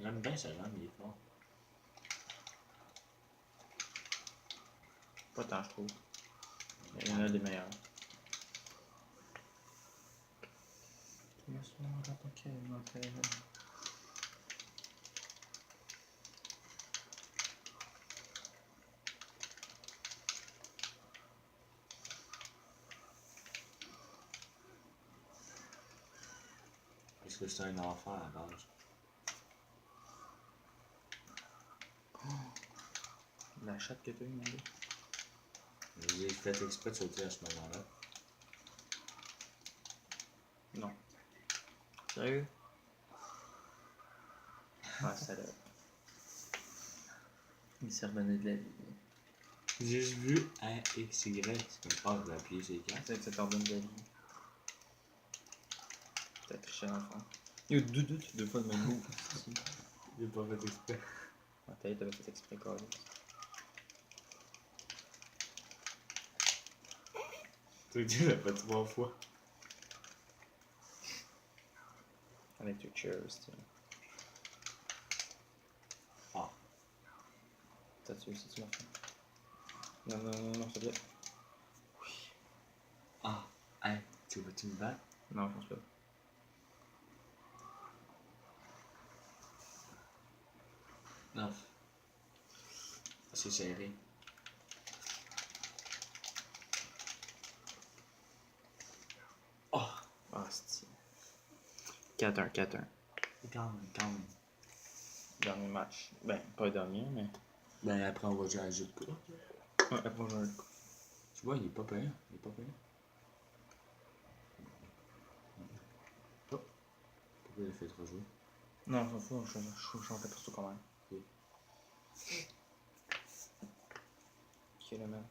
J'aime bien ce genre, il est fort. Pas tant, je trouve. Mais il y en a des meilleurs. Parce que c'est un enfant à la base. La chatte que t'as eu, mon gars. J'ai fait exprès de sauter à ce moment-là. Non. Sérieux? Ah, ça l'a. Il s'est revenu de la vie. J'ai juste vu AXY, c'est comme pas de l'appuyer sur les cartes. C'est que ça te redonne de la vie. T'as triché dans le fond. Yo, deux fois le même mot. J'ai pas fait exprès. Ah, t'avais fait exprès, quoi. Toi, tu l'as fait 3 fois. Avec two chairs, tu sais. Ah. T'as-tu aussi, tu m'as fait? Non, non, non, non, c'est bien. Ah. Hey, tu vas-tu me battre? Non, je pense pas. Non. C'est serré. Oh. Ah, c'est 4-1, 4-1. Calme, calme. Dernier match. Ben, pas le dernier, mais. Ben après on va jouer à jeu de quoi. Ouais, après, on va. Tu vois, il est pas payant. Il est pas payant. Oh. Pourquoi il a fait 3 jouer? Non, je m'en fous, je chantais pour tout quand même. Ok. Qui est le même?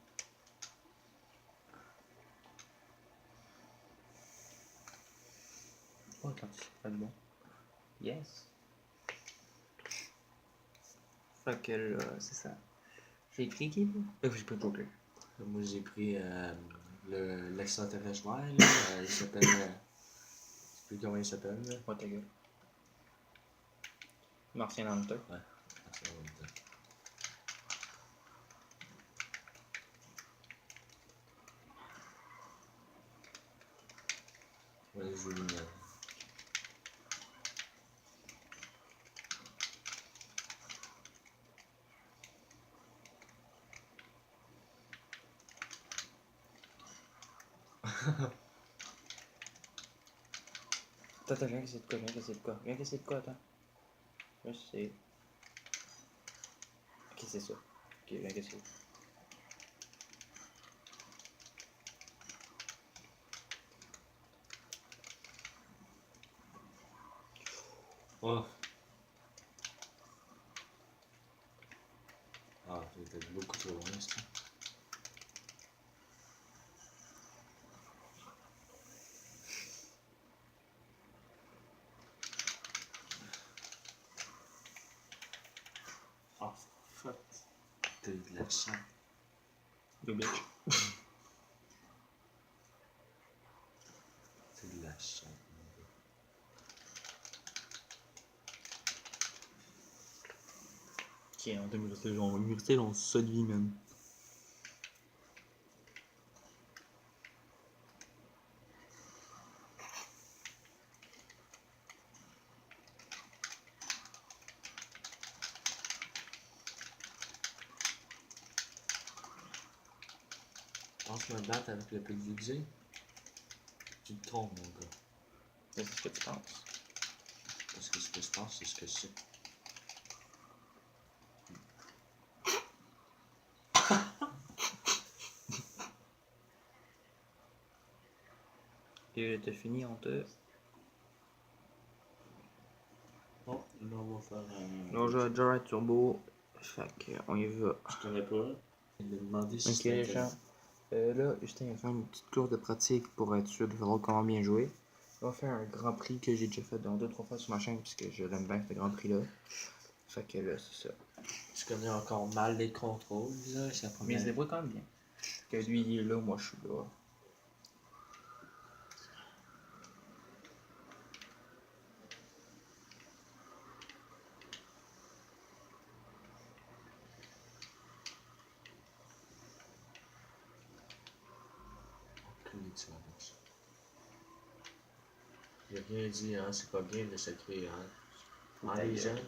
Oh, attends, c'est pas du bon. Yes. Fait que là, c'est ça. J'ai cliqué, là. J'ai pas joker. Moi j'ai pris l'extraterrestre vert, là. Il s'appelle. Je sais plus comment il s'appelle, là. Oh, ta gueule. Martien Hunter. Ouais. Ah, ça va me dire. Ouais, je joue lumière. Attends, viens qu'essayer de quoi, viens qu'essayer de quoi. Viens qu'essayer de quoi, attends. Là, c'est. Ok, c'est ça. Ok, viens qu'essayer. Oh. Ah, c'était beaucoup trop loin, ça. Oh, fuck. T'as eu de la chance. Yo, bitch. T'as eu de la chance, mon gars. Ok, en 2021, genre, université, genre, ça de vie, man. penses me battre avec le PV que j'ai? Tu te trompes, mon gars. C'est ce que tu penses. Parce que ce que je pense, c'est ce que je sais. Et t'as fini, on te... Bon, là, on va faire un... Là, j'ai déjà turbo. Fait qu'on y va. Je connais pas. Il m'a demandé si Ok, c'était les gens. Là, Justin va faire une petite course de pratique pour être sûr de savoir comment bien jouer. On va faire un grand prix que j'ai déjà fait dans 2-3 fois sur ma chaîne puisque je l'aime bien ce grand prix là. Fait que là, c'est ça. Je connais encore mal les contrôles, là. C'est la Mais première... il se débrouille quand même bien. Que lui, il est là, moi je suis là. Aucune différence. Il a rien dit, hein. C'est pas bien de se créer, hein. Hein, Ta les gueule. gens?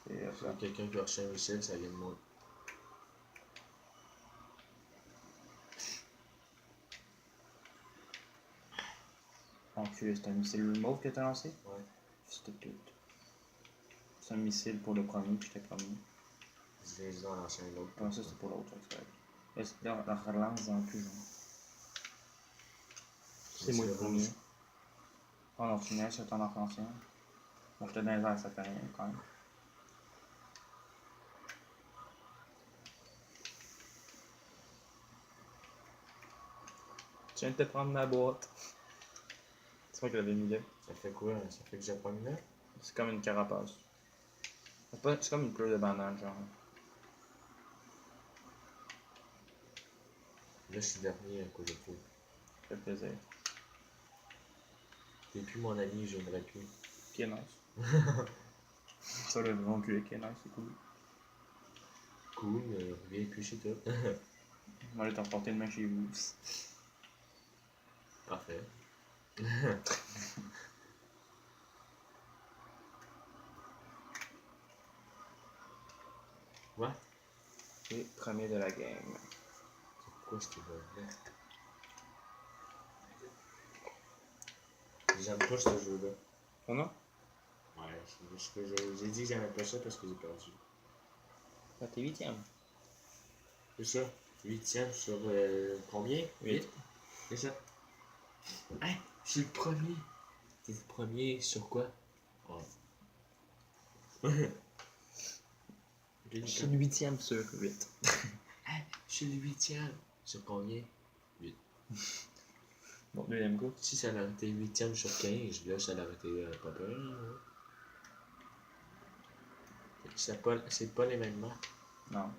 Et S'il y a quelqu'un qui a reçu un missile, ça vient de moi. Donc, c'est un missile mauve que t'as lancé? Ouais. C'était tout. C'est un missile pour le premier, puis j'étais premier. Je viens d'en lancer un autre. Ah, ça c'était pour l'autre, c'est correct. Là, c'est dans la relance dans le plus jaune. C'est moi le premier. rouge. Oh non, tu mets sur ton arc-en-ciel. Moi, j'étais dans les airs, ça fait rien quand même. Tu viens de te prendre ma boîte. C'est vrai que l'avais mis là. Ça fait quoi? Ça fait que j'ai pas mis là? C'est comme une carapace. C'est comme une pleure de banane, genre. Là, je suis dernier à cause de toi. Ça fait plaisir. T'es plus mon ami, je viendrai plus. Ok, nice. Ça, le bon cul, ok, nice, c'est cool. Cool, viens plus chez toi. Moi, je vais t'emporter demain chez vous. Parfait. What? Et premier de la game. C'est pourquoi je te vois là? J'aime pas ce jeu-là. Oh non? Ouais, c'est juste que j'ai dit que j'aimais pas ça parce que j'ai perdu. Ah, t'es 8ème. C'est ça. 8ème sur combien? 8. C'est ça. Hein? Je suis le premier. T'es le premier sur quoi? Oh. Je suis le 8ème sur 8. Hein? Je suis le 8ème. Sur combien? 8. Bon, deuxième coup. Si ça aurait été 8ème sur 15, là, ça aurait été pas peur. Hein? C'est pas les mêmes maps. Non,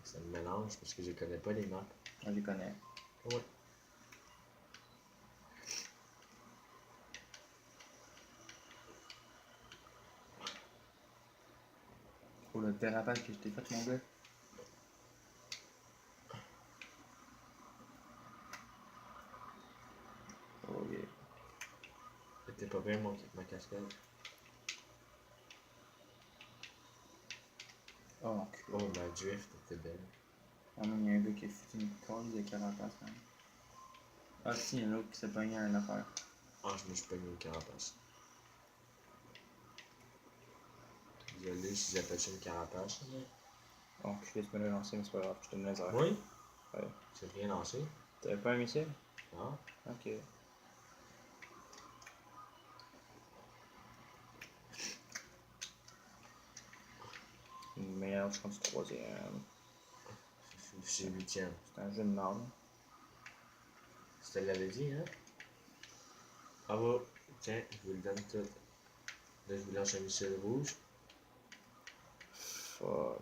Ça me mélange parce que je connais pas les maps. je les connais. Ouais. Pour le dérapage que je t'ai fait, mon gars. Oh yeah. C'était pas bien ma cascade. Oh, cul. Oh, ma drift était belle. Ah non, il y a un gars qui a foutu une colle de carapace, man. Ah si, il y en a un autre qui s'est pogné à une affaire. Ah, je me suis pogné une carapace. Désolé si j'appelle ça une carapace. Oh, je vais te me le lancer, mais c'est pas grave, je te donne les airs. Oui? Ouais. C'est rien lancé. T'avais pas un missile? Non? Ok. Merde, je pense que c'est 3ème. C'est 8ème. C'est un jeu de merde. Tu te l'avais dit, hein? Ah bah, tiens, je vous le donne tout. Là, je vous lance un missile rouge. Fuck.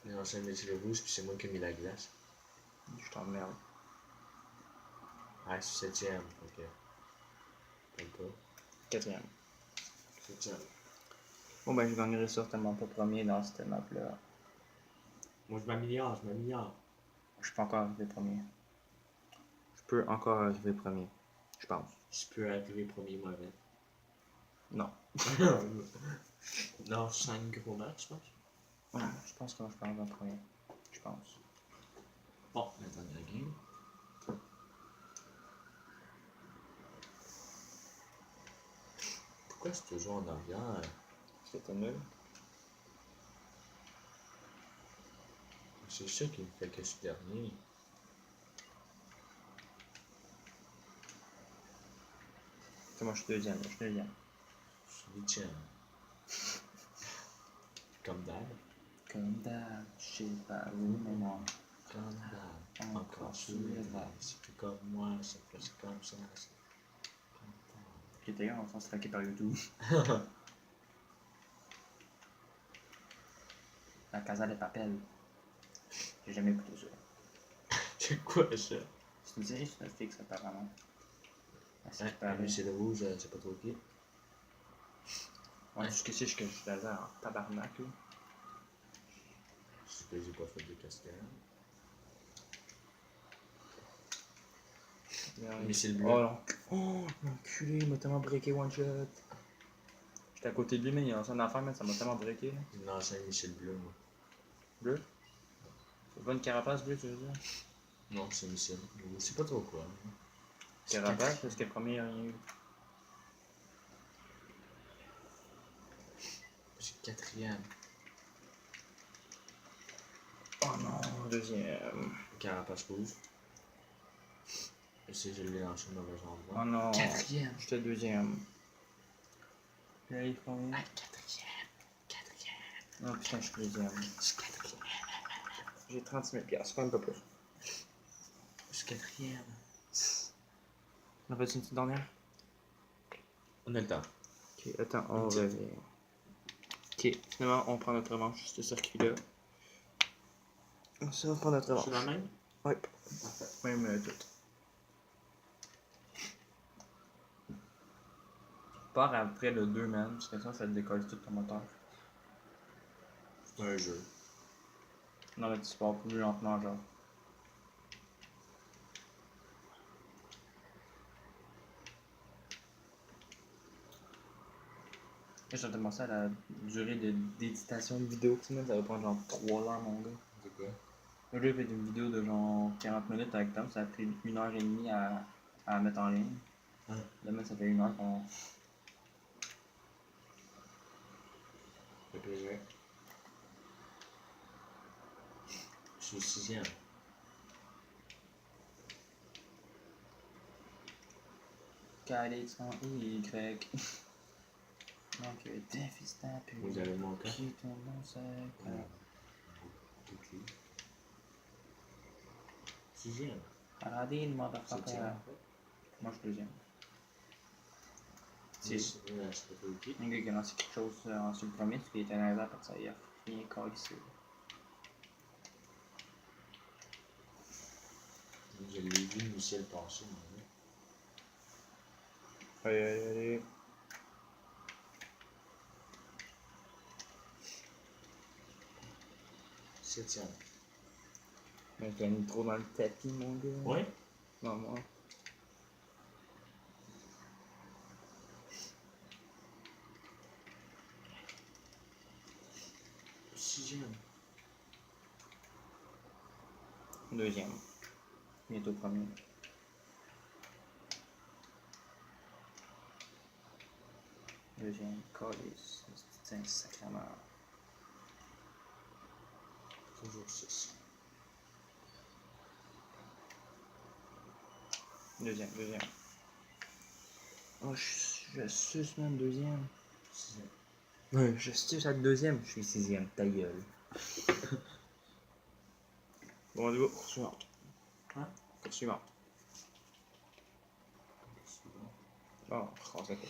Je lance un missile rouge, puis c'est moi qui ai mis la glace. Je t'emmerde. Ah, c'est 7ème, ok. Comme pas. 4ème. 7ème. Bon ben je gagnerai certainement pas premier dans cette map là. Moi, je m'améliore, je m'améliore. Je suis pas encore arrivé premier. Je peux encore arriver premier. Je pense. Je peux arriver premier mauvais. Non. Non, 5 gros matchs, je pense. Ouais, je pense que je peux arriver en premier. Je pense. Bon, la dernière game. Pourquoi c'est toujours en arrière? C'était nul. C'est ça qui me fait que je suis dernier. C'est moi, je suis deuxième. Je suis deuxième. Je suis 8e. Comme d'hab. Comme d'hab, je sais pas où, mais non. Comme d'hab. Encore Encore sous sous les les draps. draps. C'est plus comme moi, ça fait comme ça. C'est comme Qui était on s'en traqué par YouTube. d'hab. La Casa de Papel. J'ai jamais écouté ça. C'est quoi ça? C'est une série sur Netflix, apparemment. Ah, c'est Hein? super bien. C'est le rouge, c'est pas trop qui. Ouais, ce que c'est, je suis là en tabarnak, là. C'est que j'ai pas fait de cascade. Mais c'est le bleu. Oh, non. Oh, l'enculé, il m'a tellement breaké one shot. J'étais à côté de lui, mais il y a un son d'affaire, mais ça m'a tellement breaké. Non, c'est Michel Bleu, moi. Bleu? C'est pas une carapace bleue, tu veux dire? Non, c'est Michel. Je sais pas trop quoi. Carapace, parce que le premier, il n'y a rien eu. C'est 4e. Oh non, deuxième. Carapace rouge. Je sais, je l'ai lancé le mauvais endroit. Oh non. 4e. J'étais deuxième. Puis là, il faut combien? 4e. 4e. Non, putain, je suis deuxième. Je suis 4e. J'ai 30 000 piastres, même pas plus. Je suis 4e. On fait une petite dernière? On a le temps. Ok, attends, on Une revient. Ok, finalement, on prend notre revanche sur ce circuit-là. Ça, on prend notre revanche. C'est la même? Ouais, Parfait. même tout. Pars après le 2, man, parce que ça te décolle tout ton moteur. C'est un jeu. Non, mais tu pars plus lentement, genre. J'ai tellement ça à la durée d'éditation de vidéo, tu sais, ça va prendre genre 3 heures, mon gars. C'est quoi? Là, j'ai fait une vidéo de genre 40 minutes avec Tom, ça a pris 1h30 à mettre en ligne. Ah. Demain, ça fait 1 heure qu'on. Le plaisir. Je suis 6e. Calix en Y. Donc, défistant, puis. Vous avez mon cas? Qui ton nom, c'est. Ok. 6e. Regardez le motherfucker. 7e. Moi, je suis deuxième. C'est C'est pas trop ok. un gars qui a lancé quelque chose sur le premier, parce qu'il était à l'air pour ça, il a rien calissé. Je l'ai vu Michel passer, moi. Allez, allez, allez. Septième. Mais t'as mis trop dans le tapis, mon gars. Ouais? Non, moi. Sixième. Deuxième. Bientôt premier. Deuxième. Callis. C'est un sacrement. Toujours 6. Deuxième, deuxième. Oh, je suce même deuxième. Sixième. Ouais, je suce à deuxième. Je suis sixième, ta gueule. Bon, du coup, course suivante. Hein? Course suivante. Oh, français quoi.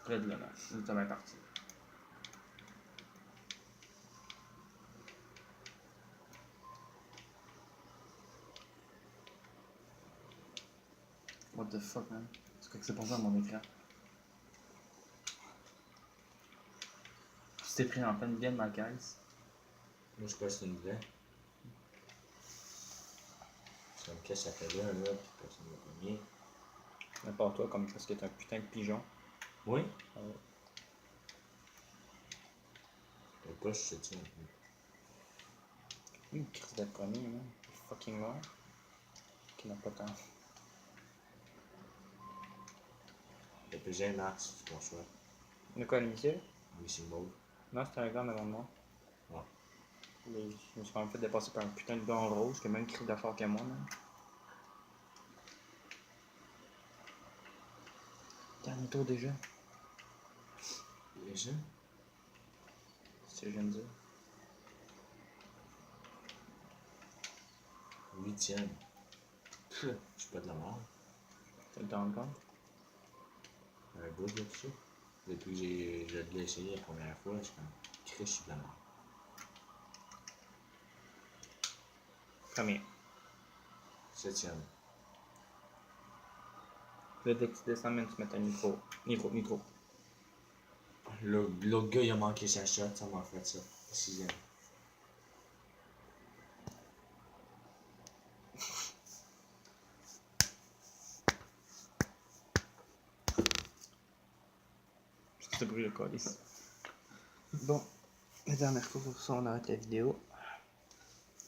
Très de là, nous sommes partis. What the fuck, man? C'est quoi que c'est pour ça, mon écran? t'es pris en pleine game, ma guys. Moi, je sais pas si c'est une vraie. C'est comme qu'est-ce que ça fait là, puis personne ne va pogner. N'importe toi, comme parce que t'es un putain de pigeon. Oui? Ouais. Le poche, c'est ça. Une crise de premier, man. Fucking long. Qui n'a pas tant. Le PG Max, c'est mon choix. De quoi, l'initial? Oui, c'est mauve. Non, c'était un gars devant moi. Ouais. Mais je me suis quand même fait dépasser par un putain de gars en rose qui a même cri de fort que moi, man. Dernier tour déjà. Déjà? C'est ce que je viens de dire. 8e. Je suis pas de la merde. T'as le temps encore? Un bout de ça. Depuis que je l'ai essayé la première fois, je suis comme, Chris, je suis de la merde. Premier. 7e. Là, dès que tu descends, même, tu mets ta micro. Micro. L'autre gars, il a manqué sa shot, ça m'a fait ça. 6e. C'est ce bruit le colis. Bon, la dernière fois pour ça, on arrête la vidéo.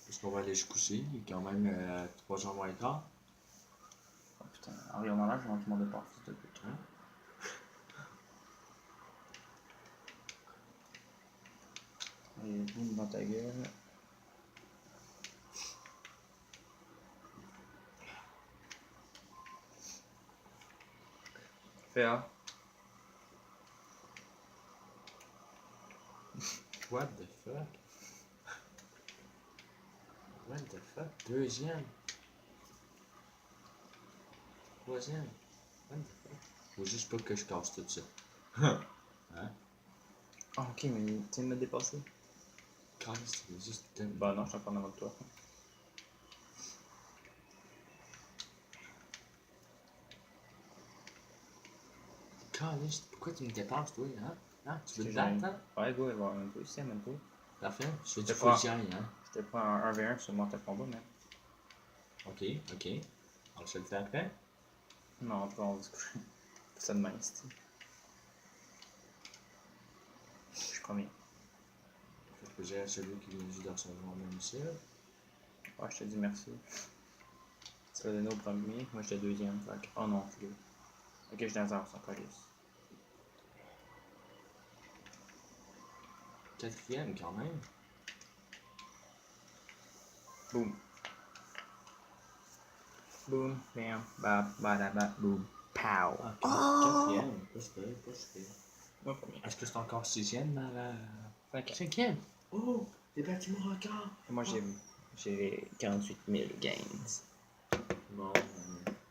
Parce qu'on va aller se coucher, il est quand même 3h moins quart. Oh putain, en regardant là, je rentre mon départ, s'il te plaît. Hein? Et boum dans ta gueule. Fais A. What the fuck? What the fuck? 2e. 3e. What the fuck? Faut juste pas que je casse tout ça. Hein? Ah, ok, mais tu viens de me dépasser. Casse, c'est juste tellement. Bah non, je suis encore devant toi. Calice, pourquoi tu me dépasses, toi, hein? Hein? Tu veux te Parce que battre, hein? Ouais, go, il va y avoir un peu ici, même peu. Parfait. Je fais Je du te prends. full hein? Je te prends un 1v1 sur Mortal Kombat, mais. Ok. On se le fait après? Non, après on va se coucher. Fais ça de même, c'est. Je suis premier. Fait que j'ai celui qui vient juste de recevoir mon missile. Ouais, je te dis merci. Tu l'as donné au premier, moi j'étais deuxième. Fait que... Oh non, flou. Ok, je suis dans un sans police. 4e quand même. Boum. Boum, bam, bam, badaba, boum, pow. Ah, 4e. Pas super. Moi premier. Est-ce que c'est encore 6e dans la. 5e. 5e? Oh! T'es battu mon record! Moi j'ai 48 000 gains. Bon.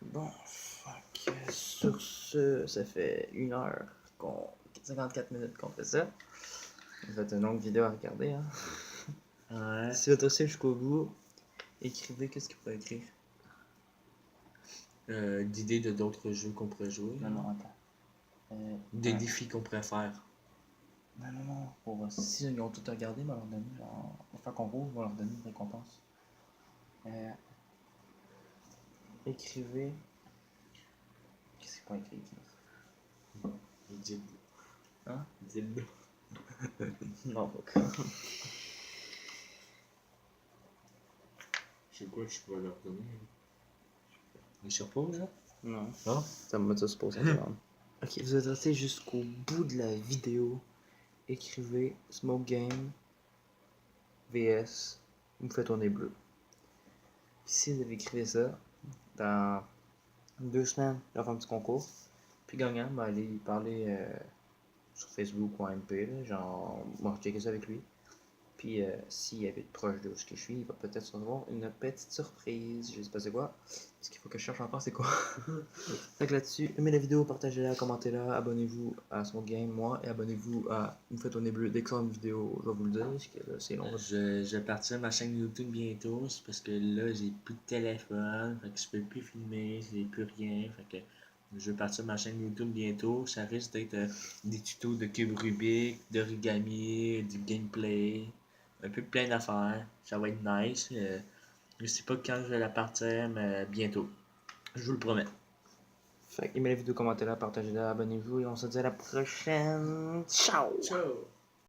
Bon, fuck. Sur ce, ça fait 54 minutes qu'on fait ça. Ça fait une longue vidéo à regarder. Hein. Ouais. Si vous êtes aussi jusqu'au bout, écrivez qu'est-ce qu'il faut écrire. D'idées de d'autres jeux qu'on pourrait jouer. Non, attends. Des défis qu'on pourrait faire. Non. Pour, si ils ont tout regardé, on va leur donner, genre, on va faire concours, on va leur donner une récompense. Écrivez. Qu'est-ce qu'on écrit ici? Dib. Hein? Dib. Non, pas. Je sais quoi que je pourrais leur donner. Ils se reposent, là? Non. Non? Ça me met ça supposé attendre. Ok, vous êtes resté jusqu'au bout de la vidéo. Écrivez Smoke Game VS. Vous me faites tourner bleu. Puis si vous avez écrit ça, dans 2 semaines, on va faire un petit concours. Puis gagnant, ben, allez parler sur Facebook ou en MP. Là, genre, moi, je checker ça avec lui. Puis s'il habite proche de où je suis, il va peut-être se recevoir une petite surprise. Je sais pas c'est quoi. Ce qu'il faut que je cherche encore, c'est quoi. Fait que là-dessus, aimez la vidéo, partagez-la, commentez-la, abonnez-vous à Smoke Game, moi, et abonnez-vous à Vous me faites tourner bleu. Dès que ça une vidéo, je vais vous le dire, parce que là, c'est long. Je vais partir ma chaîne YouTube bientôt, c'est parce que là j'ai plus de téléphone, fait que je peux plus filmer, j'ai plus rien, fait que Je vais partir ma chaîne YouTube bientôt. Ça risque d'être des tutos de cube Rubik, d'origami, du gameplay, un peu plein d'affaires. Ça va être nice. Je sais pas quand je vais la partir, mais bientôt. Je vous le promets. Fait que aimez la vidéo, commentez-la, partagez-la, abonnez-vous et on se dit à la prochaine. Ciao! Ciao!